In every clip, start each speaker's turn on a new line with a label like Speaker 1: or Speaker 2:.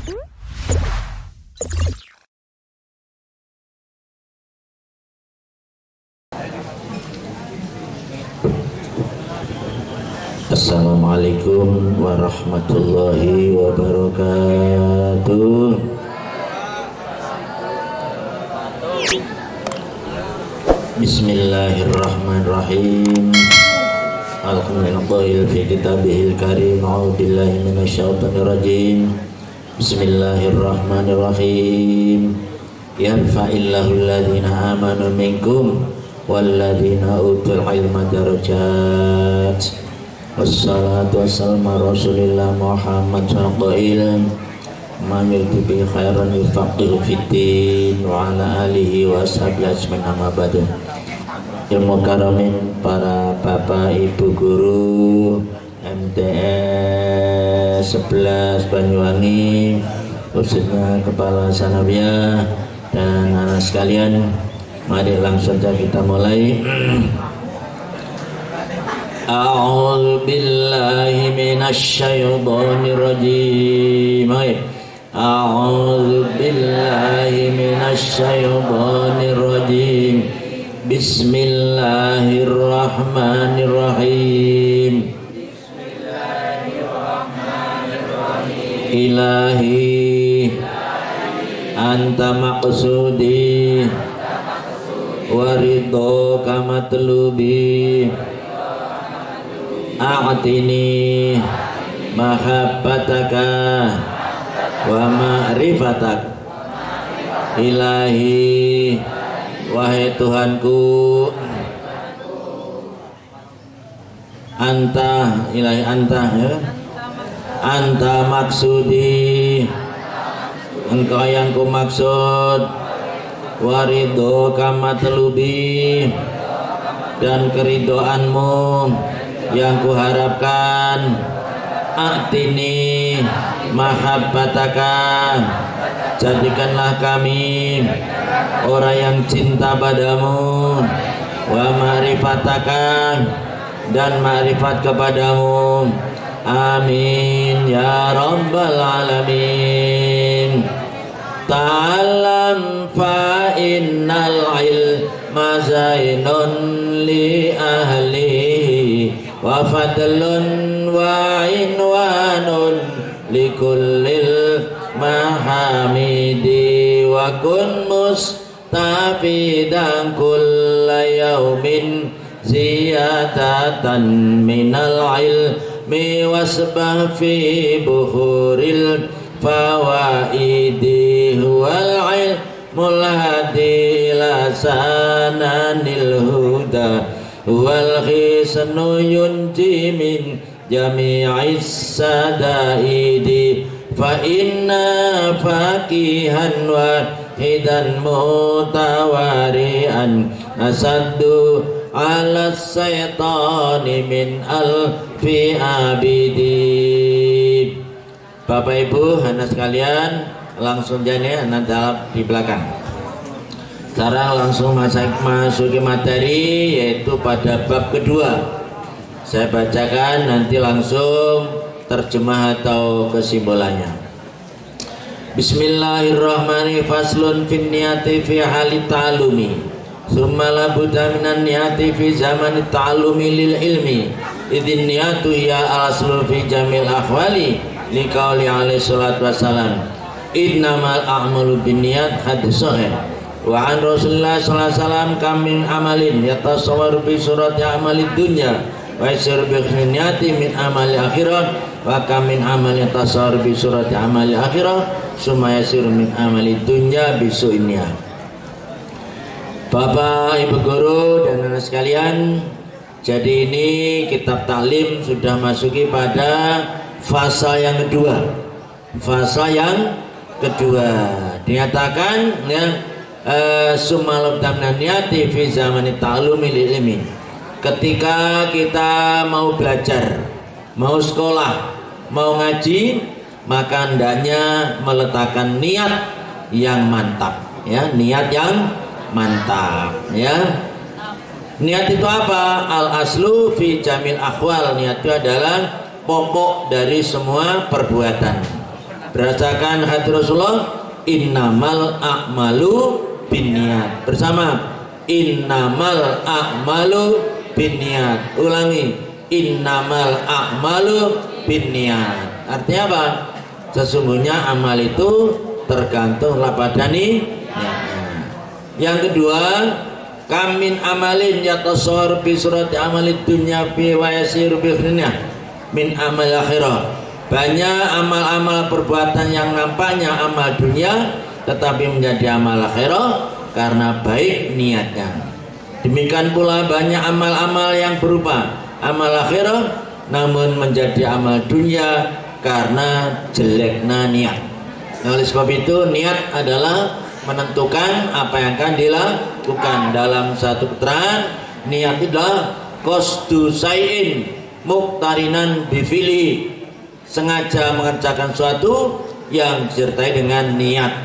Speaker 1: Assalamualaikum warahmatullahi wabarakatuh. Bismillahirrahmanirrahim. Alhamdulillah fi kitabihil karim. A'udzubillahi minasyaitonir rajim. Bismillahirrahmanirrahim. Yarfa'illahu alladhina amanu minkum walladhina utul ilma darajat. Wassalatu wassalamu rasulillah Muhammad sallallahu man yurdi bi khairan yufaqihu fiddin wa ala alihi wa ashabihi ajmain amma ba'du. Ilmu karamin para bapak ibu guru MTS 11 Banyuwangi, khususnya kepala sanawiyah dan anak sekalian, mari langsung saja kita mulai. A'udzu billahi minasy syaithanir rajim. A'udzu billahi minasy syaithanir rajim. Bismillahirrahmanirrahim. Ilahi anta maqsudi wa ridhoka matlubi. A'tini mahabbataka wa ma'rifatak. Ilahi, wahai Tuhanku, anta, ilahi anta, ya? Anta maksudi, engkau yang ku maksud, waridhoka matlubi, dan keridoanmu yang kuharapkan. A'tini mahabbataka, jadikanlah kami orang yang cinta padamu. Wa ma'rifataka, dan ma'rifat kepadamu. Amin ya rabbal alamin. Ta'alam fa innal ilma zainun li ahlihi wa fadlun wa inwanun likullil mahamidi wa kun mustafidan kulla yaumin ziyadatan minal ilmi wasbah fi buhuril fawaidi wal ilmul hadi ila sananil huda wal khisnu yunji min jami'is sadaidi fa inna faqihan wahidan mutawarian asaddu ala syaitani min alfi abidi. Bapak Ibu, anak sekalian, langsung jadi anak dalam di belakang. Sekarang langsung masuki materi, yaitu pada bab kedua. Saya bacakan, nanti langsung terjemah atau kesimpulannya. Bismillahirrahmanirrahim. Faslun fin niyati fi halit ta'alumi, summa la budda minan niyati fi zamani ta'alumi lil ilmi. Idin niyatu ya al-aslu fi jamil ahwali liqauli alaihi salatu wassalam, innamal a'malu binniyat. Hadis sahih. Wa an Rasulullah sallallahu alaihi wasallam kam min amalin yatasawwaru bi surati amalid dunya wa yasiru bi niyati min amali akhirah, wa kam min amali yatasawwaru bi surati amali akhirah summa yasiru min amali dunya bi su'innya. Bapak Ibu guru dan anak sekalian, jadi ini kitab taklim sudah masuki pada fase yang kedua. Fase yang kedua dinyatakan ya, sumalab damnaniyati fi zamani ta'lumi lil ilmi. Ketika kita mau belajar, mau sekolah, mau ngaji, maka hendaknya meletakkan niat yang mantap, ya, niat yang mantap, ya. Niat itu apa? Al aslu fi jamil akhwal. Niat itu adalah pokok dari semua perbuatan. berdasarkan hadis Rasulullah, innamal a'malu binniyat. Bersama, innamal a'malu binniyat. Ulangi, innamal a'malu binniyat. Artinya apa? Sesungguhnya amal itu tergantung pada niatnya. Yang kedua, kamin amalin yatasawwar bi surati amalid dunya bi wa yasiru bi dunya min amal akhirah. Banyak amal-amal perbuatan yang nampaknya amal dunia tetapi menjadi amal akhirah karena baik niatnya. Demikian pula banyak amal-amal yang berupa amal akhirah namun menjadi amal dunia karena jeleknya niat. Nah, oleh sebab itu niat adalah menentukan apa yang akan dilakukan. Dalam satu keterangan, niat adalah qasdu syai'in muqtarinan bifili, sengaja mengerjakan suatu yang disertai dengan niat.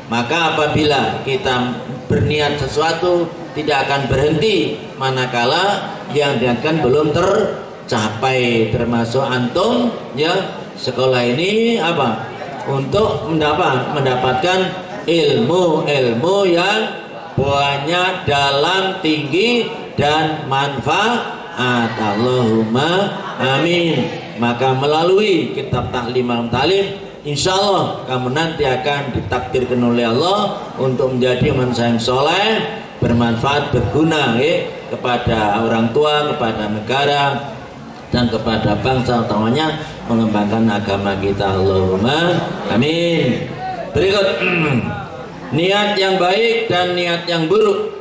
Speaker 1: Maka apabila kita berniat sesuatu tidak akan berhenti manakala yang diingatkan belum tercapai. Termasuk antum ya sekolah ini apa? Untuk mendapatkan ilmu yang banyak, dalam, tinggi dan manfaat. Allahumma amin. Maka melalui kitab Ta'lim Al-Ta'lim, insya Allah kamu nanti akan ditakdirkan oleh Allah untuk menjadi manusia yang soleh, bermanfaat, berguna kepada orang tua, kepada negara, dan kepada bangsa, utamanya mengembangkan agama kita. Allahumma amin. Berikut niat yang baik dan niat yang buruk.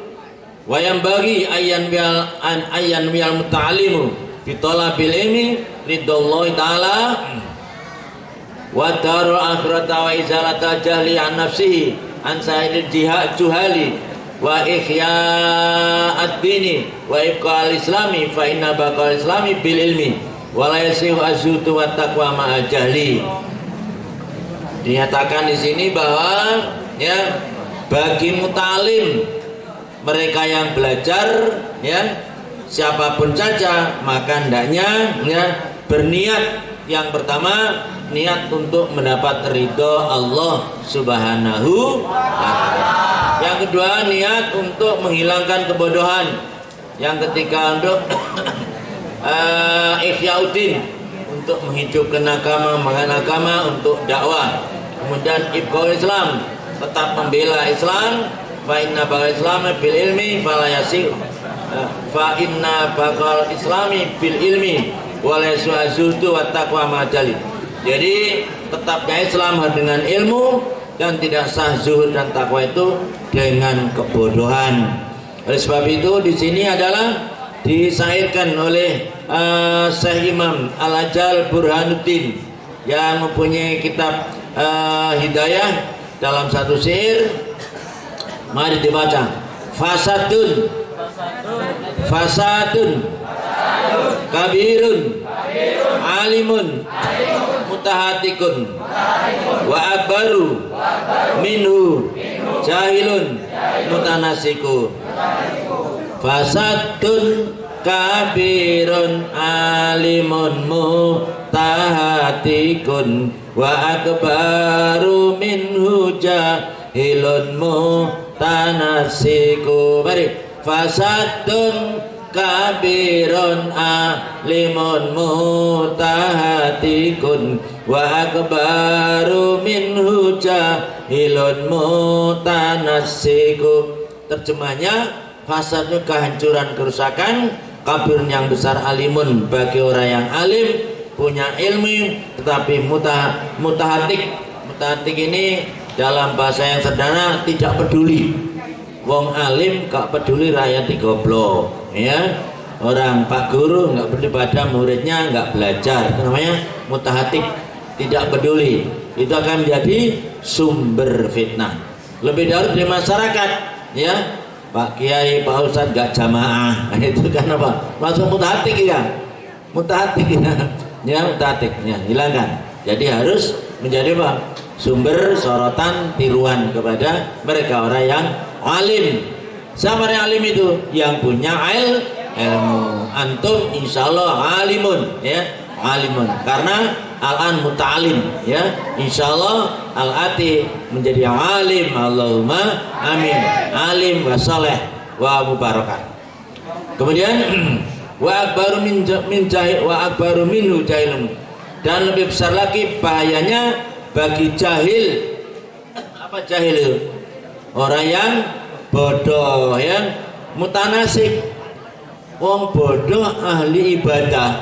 Speaker 1: Wa yang bagi ayyan wal muta'allimu fi talabil ilmi ridallahi ta'ala wa darul akhirata wa izalata jahli an nafsihi an sa'idil juhali wa ihya'ad dini wa ibqa'al islami fa inna baqa'al islami bil ilmi wa la yasihu azutu wa taqwa ma'al jahli. Dinyatakan di sini bahwa ya bagi mutalim, mereka yang belajar ya siapapun saja, maka hendaknya ya berniat. Yang pertama, niat untuk mendapat ridho Allah Subhanahu wa ta'ala. Yang kedua, niat untuk menghilangkan kebodohan. Yang ketiga, untuk ihya'uddin, untuk menghidupkan agama, mengenal agama, untuk dakwah. Kemudian ibqa'ul Islam, tetap membela Islam. Fa inna baqal islami bil ilmi fala yasir. Fa inna baqal islami bil ilmi wala yasu'azutu wa taqwa majali. Jadi tetapnya Islam dengan ilmu, dan tidak sah zuhud dan takwa itu dengan kebodohan. Oleh sebab itu di sini adalah disairkan oleh Syekh Imam Al-Ajal Burhanuddin yang mempunyai kitab Hidayah. Dalam satu syair, mari dibaca. Fasadun kabirun alimun mutahatikun wa akbaru minhu jahilun mutanasiku. Fasadun kabirun alimun mutahatikun wa akbaru minhu jahilun mutanasiku. Mari. Fasadun kabirun alimun mutahatikun wa akbaru minhu jahilun mutanasiku. Terjemahnya, fasadnya kehancuran, kerusakan, kabirun yang besar, alimun bagi orang yang alim, punya ilmu tetapi mutahatik. Mutahatik ini dalam bahasa yang sederhana tidak peduli. Wong alim gak peduli rakyat digoblok, ya. Orang pak guru gak peduli pada muridnya gak belajar, itu namanya mutahatik, tidak peduli. Itu akan menjadi sumber fitnah. Lebih dahulu di masyarakat, ya. Pak Kiai, Pak Ustadz gak jamaah, itu kan apa? Langsung mutahatik ya, mutahatik ya, mutahatik, ya, hilangkan. Jadi harus menjadi apa? Sumber sorotan, tiruan kepada mereka orang yang alim. Siapa yang alim itu? Yang punya ilmu. Antum insya Allah alimun, ya, alimun. Karena al-an muta'alim ya, insyaallah al-ati menjadi alim. Allahumma amin. Alim wa saleh wa mubarakah. Kemudian wa akbaru minhu jahilun, dan lebih besar lagi bahayanya bagi jahil. Apa jahil itu? Orang yang bodoh, yang mutanasik. Wong bodoh ahli ibadah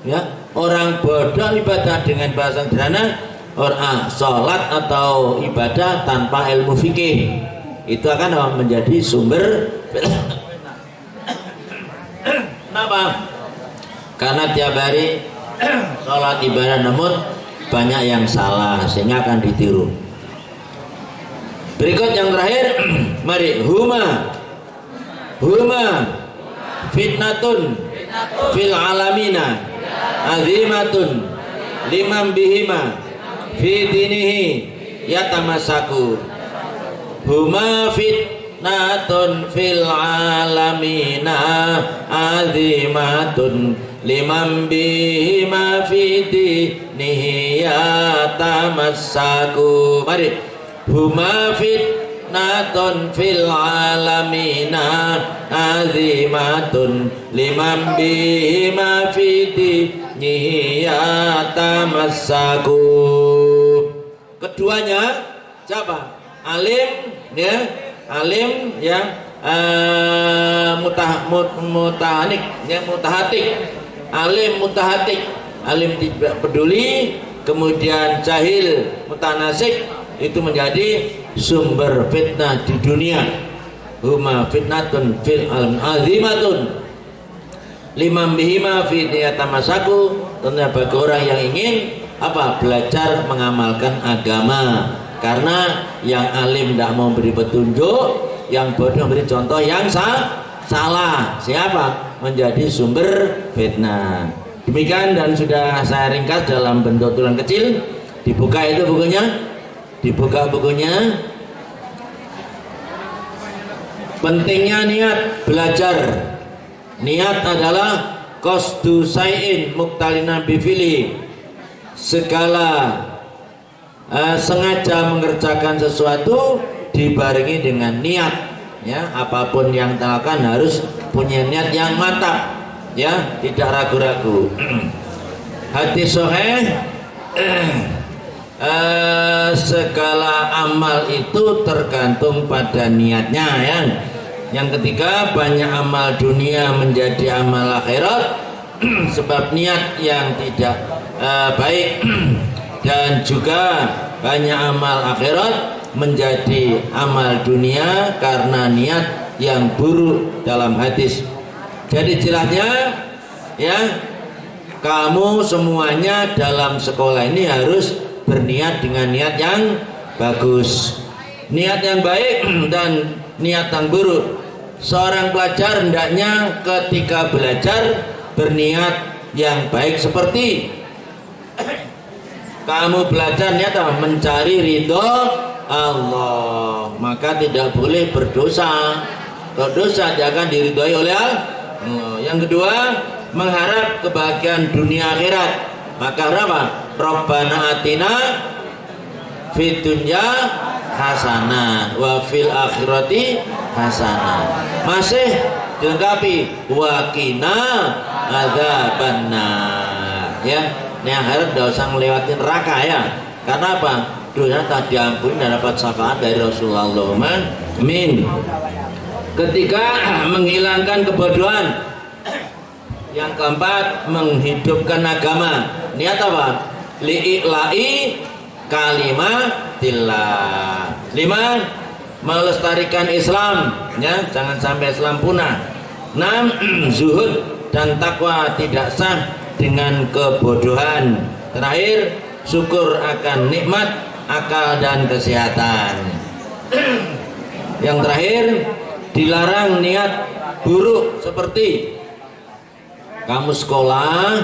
Speaker 1: ya, orang bodoh ibadah dengan bahasa sederhana orang sholat atau ibadah tanpa ilmu fikih itu akan menjadi sumber. Kenapa? Karena tiap hari sholat ibadah namun banyak yang salah sehingga akan ditiru. Berikut yang terakhir, mari huma fitnatun fil alamina azimatun liman bihima fi dinihi yatamasaku. Huma fitnatun fil alamina azimatun liman bihima fi dinihi yatamasaku. Mari huma fitnatun fil alamina azimatun liman bihima fi dinihi yatamassaku. Keduanya siapa? Alim ya, alim ya, mutahanik ya, mutahatik. Alim mutahatik, alim tidak peduli, kemudian jahil mutanasik, itu menjadi sumber fitnah di dunia. Huma fitnatun fil alam azimatun liman bihima fi yatamasaku. Tentunya bagi orang yang ingin apa? Belajar mengamalkan agama. Karena yang alim tidak mau beri petunjuk, yang bodoh memberi contoh yang salah. Siapa? Menjadi sumber fitnah. Demikian dan sudah saya ringkas dalam bentuk tulisan kecil. Dibuka itu bukunya. Dibuka bukunya. Pentingnya niat belajar. Niat adalah qasdu sayin muktalina bifili, segala sengaja mengerjakan sesuatu dibarengi dengan niat ya. Apapun yang dilakukan harus punya niat yang mantap ya, tidak ragu-ragu. Hadis sahih, segala amal itu tergantung pada niatnya ya. Yang ketiga, banyak amal dunia menjadi amal akhirat sebab niat yang tidak baik, dan juga banyak amal akhirat menjadi amal dunia karena niat yang buruk dalam hadis. Jadi jelasnya ya, kamu semuanya dalam sekolah ini harus berniat dengan niat yang bagus, niat yang baik dan niat yang buruk. Seorang pelajar hendaknya ketika belajar berniat yang baik, seperti kamu belajar niat mencari ridho Allah, maka tidak boleh berdosa. Kalau dosa dia akan diridhoi oleh Allah. Yang kedua, mengharap kebahagiaan dunia akhirat, maka apa? Rabbana atina fid dunya hasanah wa fil akhirati hasanah. Masih dilengkapi wa qina adzabannar ya. Ini akhirat tidak usah melewati neraka ya. Karena apa? Dosa tak diampuni dan dapat syafaat dari Rasulullah. Amin. Ketika menghilangkan kebodohan. Yang keempat, menghidupkan agama. Niat apa? Li'i'la'i kalimatillah. 5, melestarikan Islam ya, jangan sampai Islam punah. 6, zuhud dan takwa tidak sah dengan kebodohan. Terakhir, syukur akan nikmat akal dan kesehatan. Yang terakhir, dilarang niat buruk, seperti kamu sekolah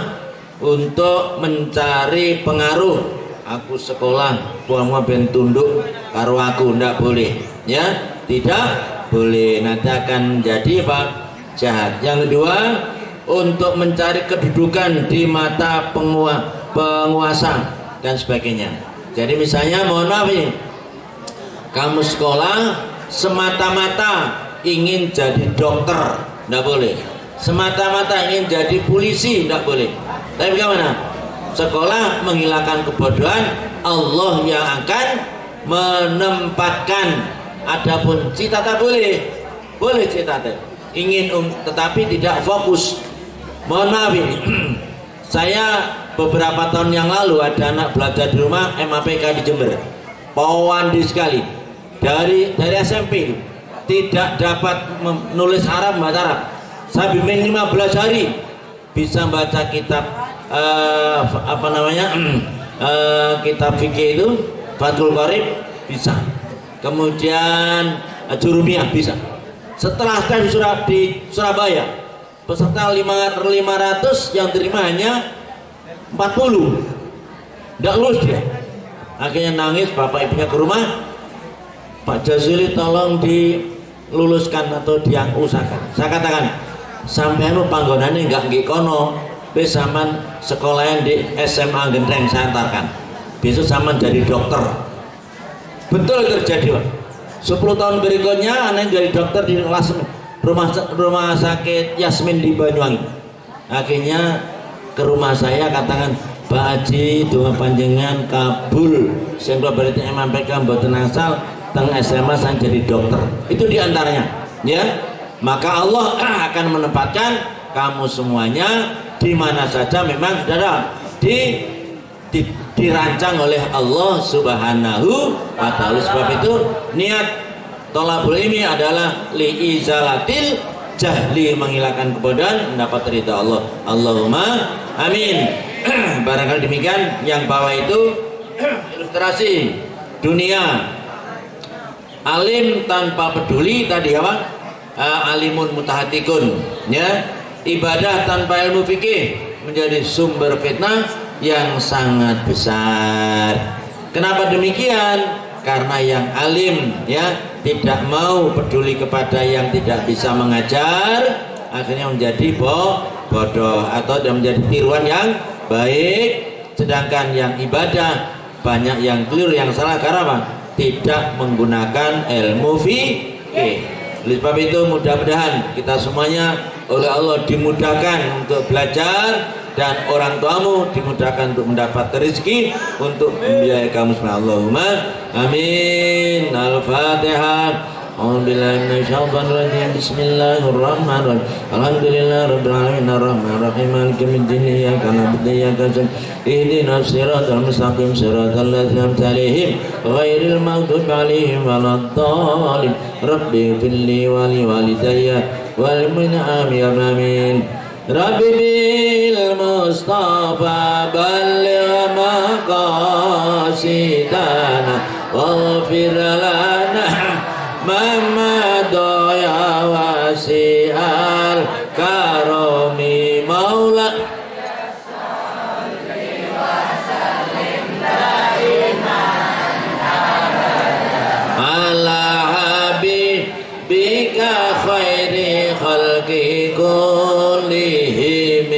Speaker 1: untuk mencari pengaruh. Aku sekolah pulang ben tunduk karo aku, ndak boleh ya, tidak boleh, nanti akan jadi apa? Jahat. Yang kedua, untuk mencari kedudukan di mata penguasa dan sebagainya. Jadi misalnya mohon maaf ini, kamu sekolah semata-mata ingin jadi dokter, tidak boleh. Semata-mata ingin jadi polisi, tidak boleh. Tapi bagaimana? Sekolah menghilangkan kebodohan, Allah yang akan menempatkan. Adapun cita-cita boleh cita-cita ingin tetapi tidak fokus. Mohon maaf ini saya beberapa tahun yang lalu ada anak belajar di rumah MAPK di Jember, pawandi sekali, dari SMP itu tidak dapat menulis Arab, baca Arab. Saya bimbing 15 hari bisa baca kitab kitab fikih itu Fathul Qorib bisa, kemudian Jurumiyah bisa. Setelah di Surabaya peserta 500 yang terima hanya 40, tidak lulus dia. Akhirnya nangis, bapak ibunya ke rumah, Pak Jazili tolong diluluskan atau diusahakan. Saya katakan sampai panggonane enggak nggih kono, wis sampean sekolah di SMA Genteng saya antarkan, besok sampean jadi dokter. Betul terjadi Pak. 10 tahun berikutnya anak jadi dokter di rumah sakit Yasmin di Banyuwangi. Akhirnya ke rumah saya katakan, Pak Haji doa panjenengan kabul, sing kula berarti MPK mboten asal teng SMA saya jadi dokter. Itu diantaranya ya. Maka Allah akan menempatkan kamu semuanya di mana saja memang saudara dirancang oleh Allah Subhanahu wa ta'ala. Sebab itu niat thalabul ilmi adalah liizalatil jahli, menghilangkan kebodohan, mendapat ridha Allah. Allahumma amin. Barangkali demikian. Yang bawah itu ilustrasi dunia. Alim tanpa peduli tadi apa? Alimun mutahatikun ya. Ibadah tanpa ilmu fikih menjadi sumber fitnah yang sangat besar. Kenapa demikian? Karena yang alim ya tidak mau peduli kepada yang tidak bisa mengajar, akhirnya menjadi bodoh atau menjadi tiruan yang baik. Sedangkan yang ibadah banyak yang keliru, yang salah karena apa? Tidak menggunakan ilmu fikih. Oleh sebab itu mudah-mudahan kita semuanya oleh Allah dimudahkan untuk belajar, dan orang tuamu dimudahkan untuk mendapat rezeki untuk membiayai kamu semua. Allahumma amin. Al-Fatihah. A'udzubillahi minasyaitonir rajim. Bismillahirrahmanirrahim. Alhamdulillahirabbil alamin arrahmanir rahim maliki yaumiddin iyyaka na'budu wa iyyaka nasta'in ihdinas siratal mustaqim siratal ladzina an'amta 'alaihim ghairil maghdubi 'alaihim waladdallin. Rabbi ighfirli wa li walidayya wal mu'minina amin. Rabbi bil Mustafa balligh maqasidana waghfir lana ma ya wasi'al karami maula ala habibika khairi khalqi kullihim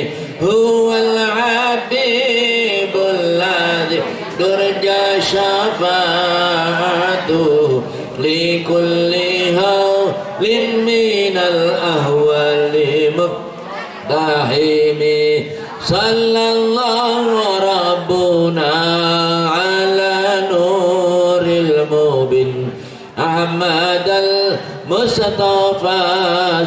Speaker 1: huwal habibul ladzi durja syafa'atuhu likulli hawlin minal ahwali muqtahimi sallallahu rabbuna ala nuril mubin ahmadal mustafa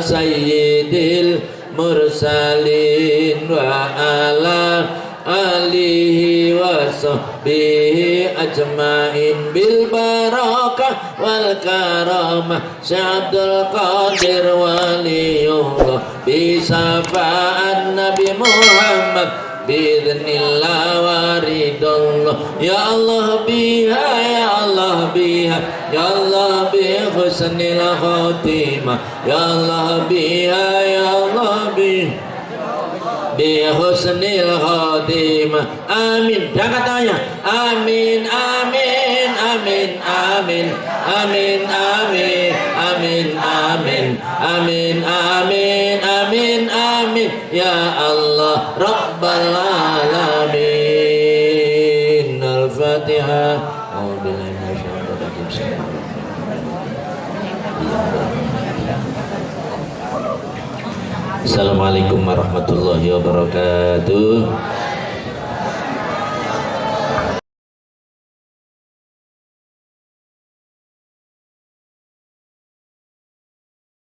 Speaker 1: sayyidil mursalin wa ala alihi wa sahbihi ajmain bil barakah wal karamah Syabdul Qadir waliyullah bi syafa'at Nabi Muhammad bi'idznillah waridullah ya Allah biha ya Allah biha ya Allah bi husnil khatimah ya Allah biha ya Allah biha bi husnil khatimah amin. Dan katanya amin amin amin amin amin amin amin amin amin amin amin amin ya Allah rabbal alamin. Assalamualaikum warahmatullahi wabarakatuh.